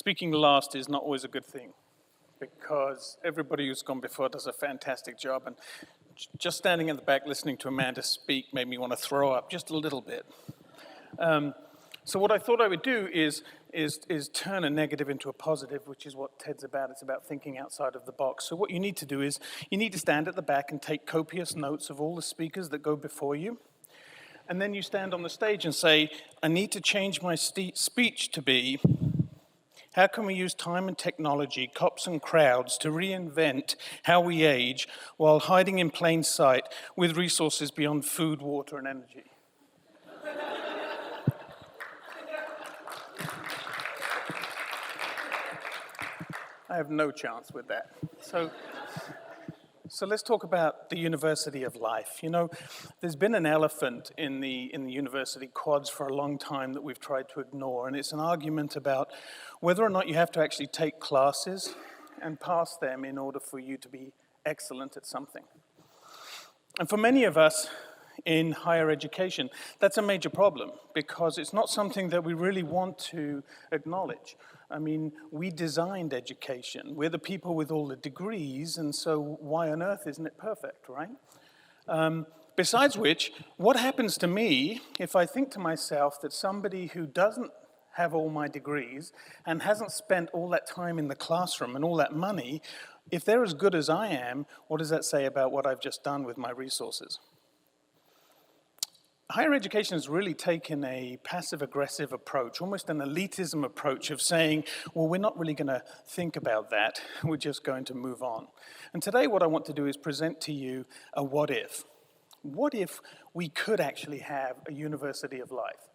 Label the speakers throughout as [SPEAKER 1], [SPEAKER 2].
[SPEAKER 1] Speaking last is not always a good thing because everybody who's gone before does a fantastic job, and just standing in the back listening to Amanda speak made me want to throw up just a little bit. So what I thought I would do is turn a negative into a positive, which is what TED's about. It's about thinking outside of the box. So what you need to do is you need to stand at the back and take copious notes of all the speakers that go before you. And then you stand on the stage and say, I need to change my speech to be, how can we use time and technology, cops and crowds, to reinvent how we age while hiding in plain sight with resources beyond food, water, and energy? I have no chance with that. So let's talk about the University of Life. You know, there's been an elephant in the university quads for a long time that we've tried to ignore, and it's an argument about whether or not you have to actually take classes and pass them in order for you to be excellent at something. And for many of us in higher education, that's a major problem because it's not something that we really want to acknowledge. I mean, we designed education. We're the people with all the degrees, and so why on earth isn't it perfect, right? Besides which, what happens to me if I think to myself that somebody who doesn't have all my degrees and hasn't spent all that time in the classroom and all that money, if they're as good as I am, what does that say about what I've just done with my resources? Higher education has really taken a passive-aggressive approach, almost an elitism approach of saying, well, we're not really going to think about that. We're just going to move on. And today what I want to do is present to you a what if. What if we could actually have a University of Life?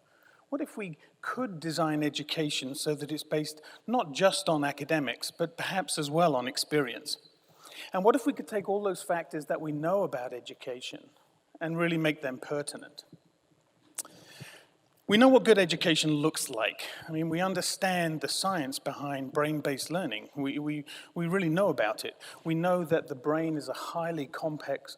[SPEAKER 1] What if we could design education so that it's based not just on academics, but perhaps as well on experience? And what if we could take all those factors that we know about education and really make them pertinent? We know what good education looks like. I mean, we understand the science behind brain-based learning. We really know about it. We know that the brain is a highly complex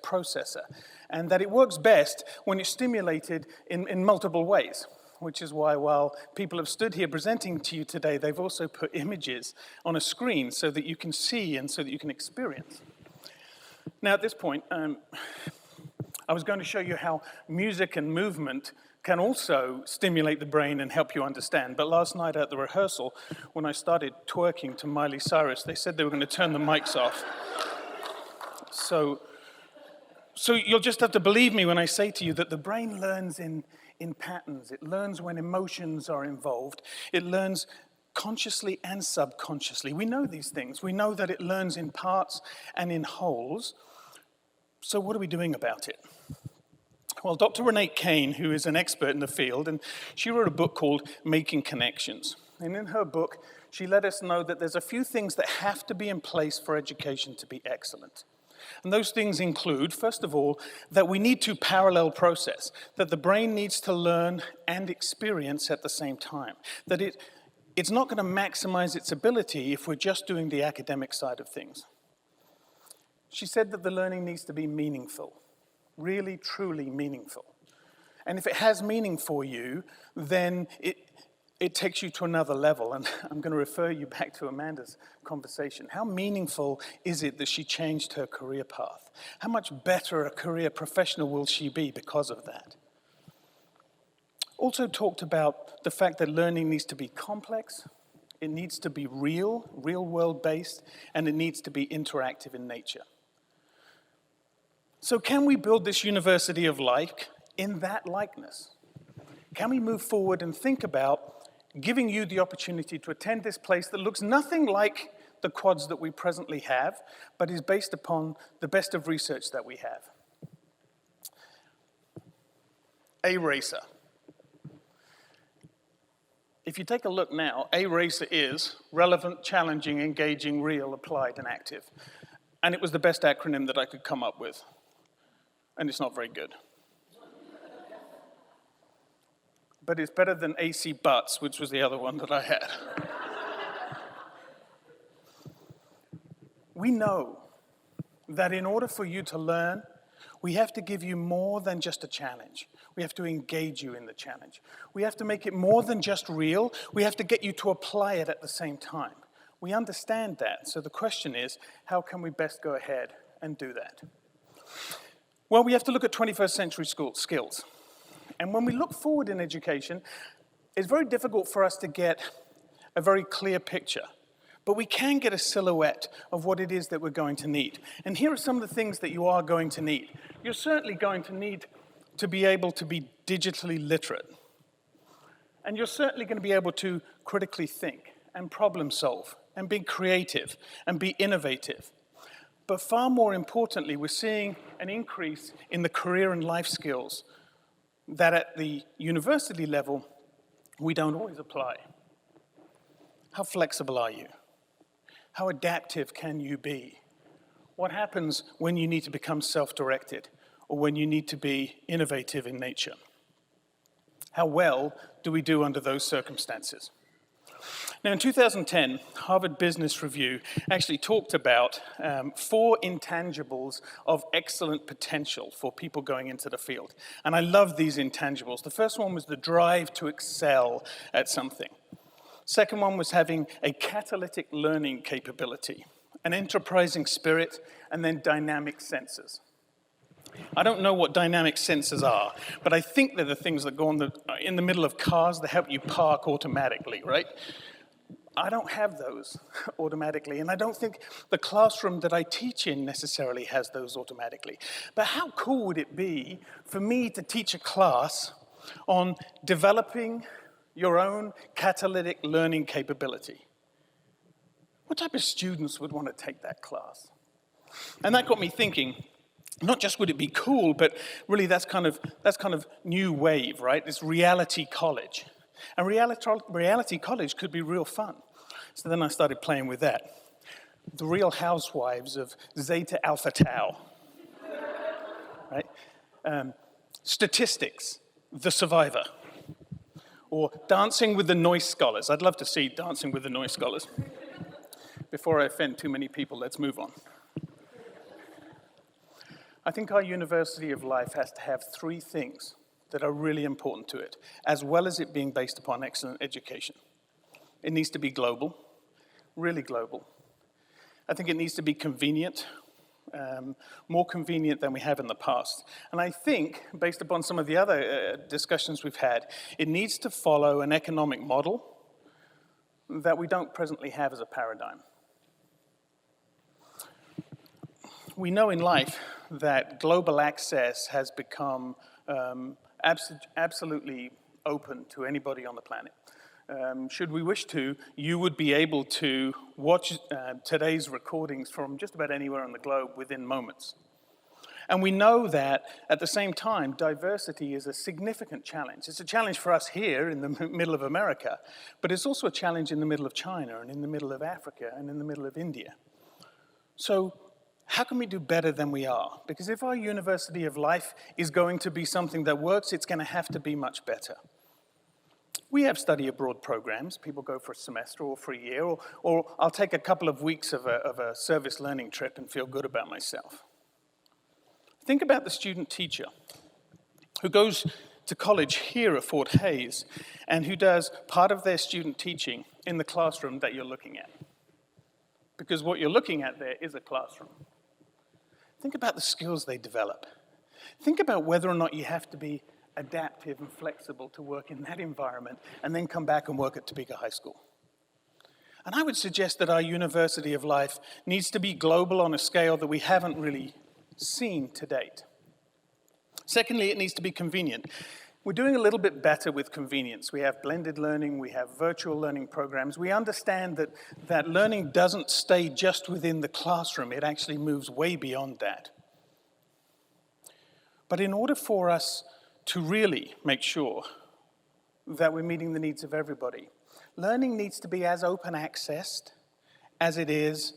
[SPEAKER 1] processor, and that it works best when it's stimulated in multiple ways, which is why while people have stood here presenting to you today, they've also put images on a screen so that you can see and so that you can experience. Now, at this point, I was going to show you how music and movement can also stimulate the brain and help you understand. But last night at the rehearsal, when I started twerking to Miley Cyrus, they said they were going to turn the mics off. So you'll just have to believe me when I say to you that the brain learns in patterns. It learns when emotions are involved. It learns consciously and subconsciously. We know these things. We know that it learns in parts and in wholes. So what are we doing about it? Well, Dr. Renee Kane, who is an expert in the field, and she wrote a book called Making Connections. And in her book, she let us know that there's a few things that have to be in place for education to be excellent. And those things include, first of all, that we need to parallel process, that the brain needs to learn and experience at the same time, that it's not going to maximize its ability if we're just doing the academic side of things. She said that the learning needs to be meaningful. Really, truly meaningful. And if it has meaning for you, then it takes you to another level. And I'm going to refer you back to Amanda's conversation. How meaningful is it that she changed her career path? How much better a career professional will she be because of that? Also talked about the fact that learning needs to be complex, it needs to be real world based, and it needs to be interactive in nature. So can we build this University of Life in that likeness? Can we move forward and think about giving you the opportunity to attend this place that looks nothing like the quads that we presently have, but is based upon the best of research that we have? A-Racer. If you take a look now, A-Racer is relevant, challenging, engaging, real, applied, and active. And it was the best acronym that I could come up with. And it's not very good. But it's better than AC Butts, which was the other one that I had. We know that in order for you to learn We have to give you more than just a challenge. We have to engage you in the challenge. We have to make it more than just real. We have to get you to apply it at the same time. We understand that. So the question is, how can we best go ahead and do that? Well, we have to look at 21st century skills. And when we look forward in education, it's very difficult for us to get a very clear picture. But we can get a silhouette of what it is that we're going to need. And here are some of the things that you are going to need. You're certainly going to need to be able to be digitally literate. And you're certainly going to be able to critically think and problem solve and be creative and be innovative. But far more importantly, we're seeing an increase in the career and life skills that at the university level, we don't always apply. How flexible are you? How adaptive can you be? What happens when you need to become self-directed or when you need to be innovative in nature? How well do we do under those circumstances? Now, in 2010, Harvard Business Review actually talked about 4 intangibles of excellent potential for people going into the field. And I love these intangibles. The first one was the drive to excel at something. Second one was having a catalytic learning capability, an enterprising spirit, and then dynamic senses. I don't know what dynamic senses are, but I think they're the things that go on in the middle of cars that help you park automatically, right? I don't have those automatically, and I don't think the classroom that I teach in necessarily has those automatically. But how cool would it be for me to teach a class on developing your own catalytic learning capability? What type of students would want to take that class? And that got me thinking, not just would it be cool, but really that's kind of new wave, right? It's reality college. And reality college could be real fun. So then I started playing with that. The Real Housewives of Zeta Alpha Tau, right? Statistics, The Survivor. Or Dancing with the Noise Scholars. I'd love to see Dancing with the Noise Scholars. Before I offend too many people, let's move on. I think our University of Life has to have 3 things that are really important to it, as well as it being based upon excellent education. It needs to be global, really global. I think it needs to be convenient, more convenient than we have in the past. And I think, based upon some of the other discussions we've had, it needs to follow an economic model that we don't presently have as a paradigm. We know in life that global access has become absolutely open to anybody on the planet. Should we wish to, you would be able to watch today's recordings from just about anywhere on the globe within moments. And we know that, at the same time, diversity is a significant challenge. It's a challenge for us here in the middle of America, but it's also a challenge in the middle of China and in the middle of Africa and in the middle of India. So how can we do better than we are? Because if our University of Life is going to be something that works, it's going to have to be much better. We have study abroad programs. People go for a semester or for a year, or I'll take a couple of weeks of a service learning trip and feel good about myself. Think about the student teacher who goes to college here at Fort Hayes and who does part of their student teaching in the classroom that you're looking at. Because what you're looking at there is a classroom. Think about the skills they develop. Think about whether or not you have to be adaptive and flexible to work in that environment and then come back and work at Topeka High School. And I would suggest that our University of Life needs to be global on a scale that we haven't really seen to date. Secondly, it needs to be convenient. We're doing a little bit better with convenience. We have blended learning, we have virtual learning programs. We understand that learning doesn't stay just within the classroom. It actually moves way beyond that. But in order for us to really make sure that we're meeting the needs of everybody, learning needs to be as open accessed as it is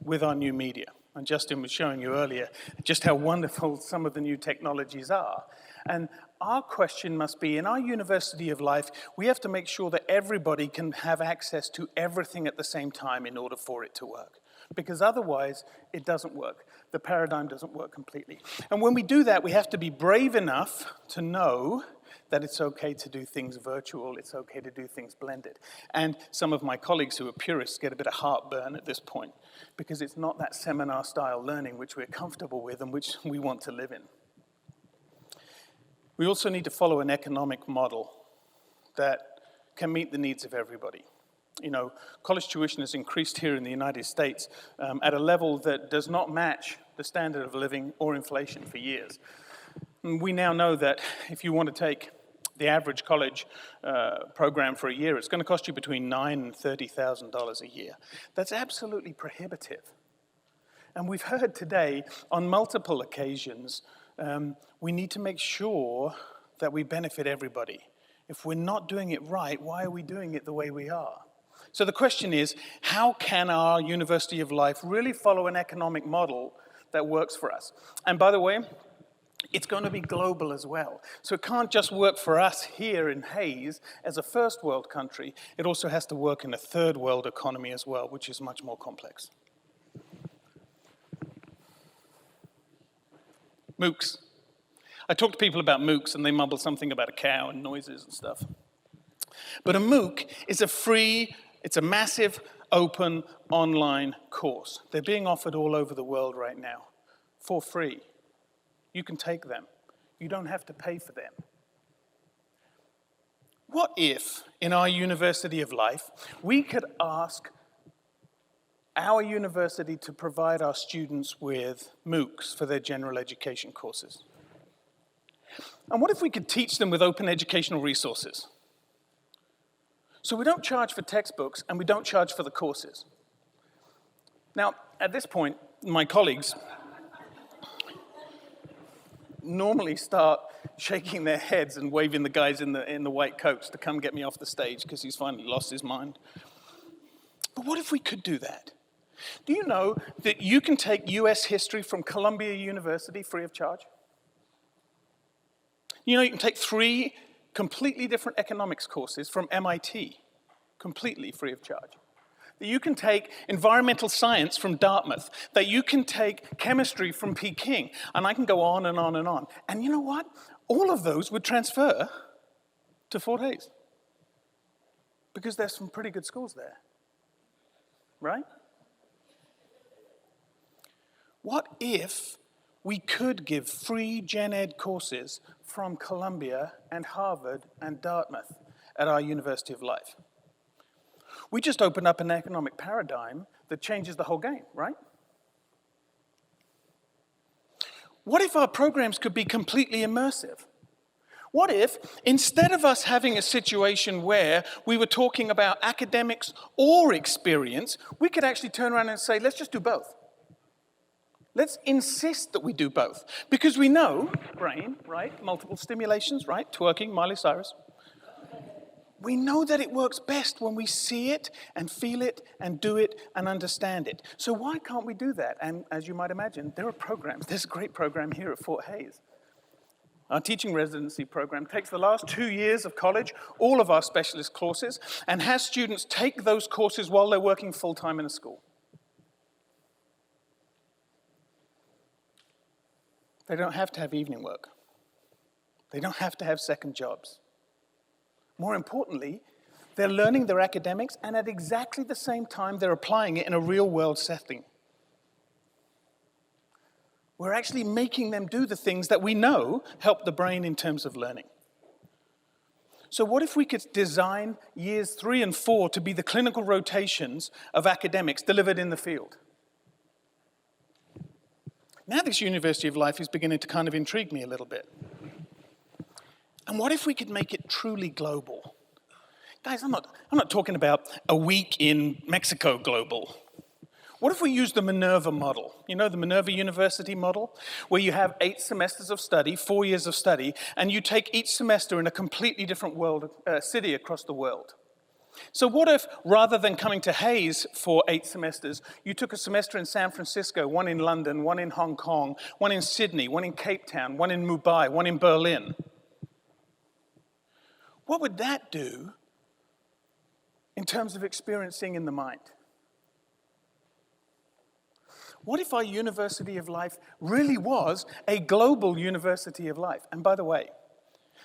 [SPEAKER 1] with our new media. And Justin was showing you earlier just how wonderful some of the new technologies are. And our question must be, in our University of Life, we have to make sure that everybody can have access to everything at the same time in order for it to work. because otherwise it doesn't work. The paradigm doesn't work completely. And when we do that, we have to be brave enough to know that it's okay to do things virtual, it's okay to do things blended. And some of my colleagues who are purists get a bit of heartburn at this point, because it's not that seminar-style learning which we're comfortable with and which we want to live in. We also need to follow an economic model that can meet the needs of everybody. You know, college tuition has increased here in the United States at a level that does not match the standard of living or inflation for years. And we now know that if you want to take the average college program for a year, it's going to cost you between $9,000 and $30,000 a year. That's absolutely prohibitive. And we've heard today on multiple occasions, we need to make sure that we benefit everybody. If we're not doing it right, why are we doing it the way we are? So the question is, how can our University of Life really follow an economic model that works for us? And by the way, it's going to be global as well. So it can't just work for us here in Hayes as a first world country. It also has to work in a third world economy as well, which is much more complex. MOOCs. I talk to people about MOOCs and they mumble something about a cow and noises and stuff. But a MOOC is it's a massive, open, online course. They're being offered all over the world right now for free. You can take them. You don't have to pay for them. What if, in our University of Life, we could ask our university to provide our students with MOOCs for their general education courses? And what if we could teach them with open educational resources? So we don't charge for textbooks and we don't charge for the courses. Now, at this point, my colleagues normally start shaking their heads and waving the guys in the white coats to come get me off the stage because he's finally lost his mind. But what if we could do that? Do you know that you can take US history from Columbia University free of charge? You know, you can take 3 completely different economics courses from MIT, completely free of charge. That you can take environmental science from Dartmouth, that you can take chemistry from Peking, and I can go on and on and on. And you know what? All of those would transfer to Fort Hayes, because there's some pretty good schools there, right? What if we could give free gen ed courses from Columbia and Harvard and Dartmouth at our University of Life? We just open up an economic paradigm that changes the whole game, right? What if our programs could be completely immersive? What if, instead of us having a situation where we were talking about academics or experience, we could actually turn around and say, let's just do both. Let's insist that we do both. Because we know, brain, right? Multiple stimulations, right? Twerking, Miley Cyrus. We know that it works best when we see it and feel it and do it and understand it. So why can't we do that? And as you might imagine, there are programs. There's a great program here at Fort Hayes. Our Teaching Residency program takes the last 2 years of college, all of our specialist courses, and has students take those courses while they're working full-time in a school. They don't have to have evening work. They don't have to have second jobs. More importantly, they're learning their academics, and at exactly the same time, they're applying it in a real-world setting. We're actually making them do the things that we know help the brain in terms of learning. So what if we could design years 3 and 4 to be the clinical rotations of academics delivered in the field? Now this University of Life is beginning to kind of intrigue me a little bit. And what if we could make it truly global? Guys, I'm not talking about a week in Mexico global. What if we use the Minerva model? You know, the Minerva University model, where you have 8 semesters of study, 4 years of study, and you take each semester in a completely different city across the world. So what if, rather than coming to Hayes for 8 semesters, you took a semester in San Francisco, 1 in London, 1 in Hong Kong, 1 in Sydney, 1 in Cape Town, 1 in Mumbai, 1 in Berlin? What would that do in terms of experiencing in the mind? What if our university of life really was a global university of life? And by the way,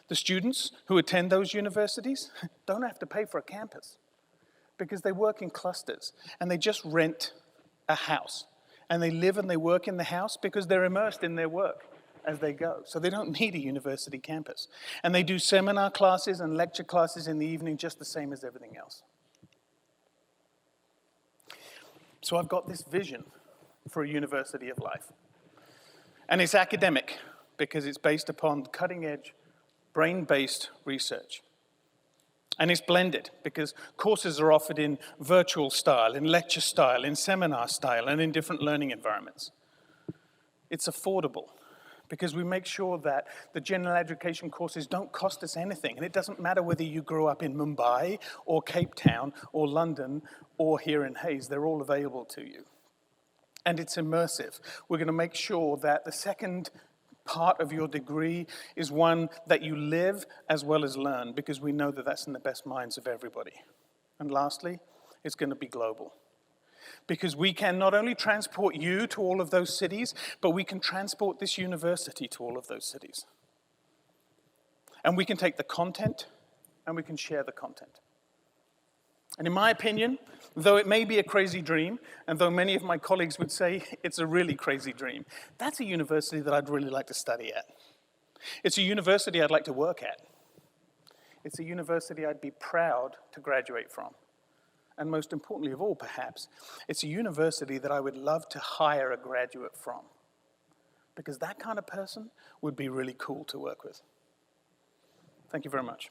[SPEAKER 1] the students who attend those universities don't have to pay for a campus because they work in clusters and they just rent a house. And they live and they work in the house because they're immersed in their work as they go. So they don't need a university campus. And they do seminar classes and lecture classes in the evening just the same as everything else. So I've got this vision for a university of life. And it's academic because it's based upon cutting-edge, brain-based research. And it's blended because courses are offered in virtual style, in lecture style, in seminar style, and in different learning environments. It's affordable because we make sure that the general education courses don't cost us anything. And it doesn't matter whether you grew up in Mumbai or Cape Town or London or here in Hayes, they're all available to you. And it's immersive. We're going to make sure that the second part of your degree is one that you live as well as learn, because we know that that's in the best minds of everybody. And lastly, it's going to be global. Because we can not only transport you to all of those cities, but we can transport this university to all of those cities. And we can take the content and we can share the content. And in my opinion, though it may be a crazy dream, and though many of my colleagues would say it's a really crazy dream, that's a university that I'd really like to study at. It's a university I'd like to work at. It's a university I'd be proud to graduate from. And most importantly of all, perhaps, it's a university that I would love to hire a graduate from. Because that kind of person would be really cool to work with. Thank you very much.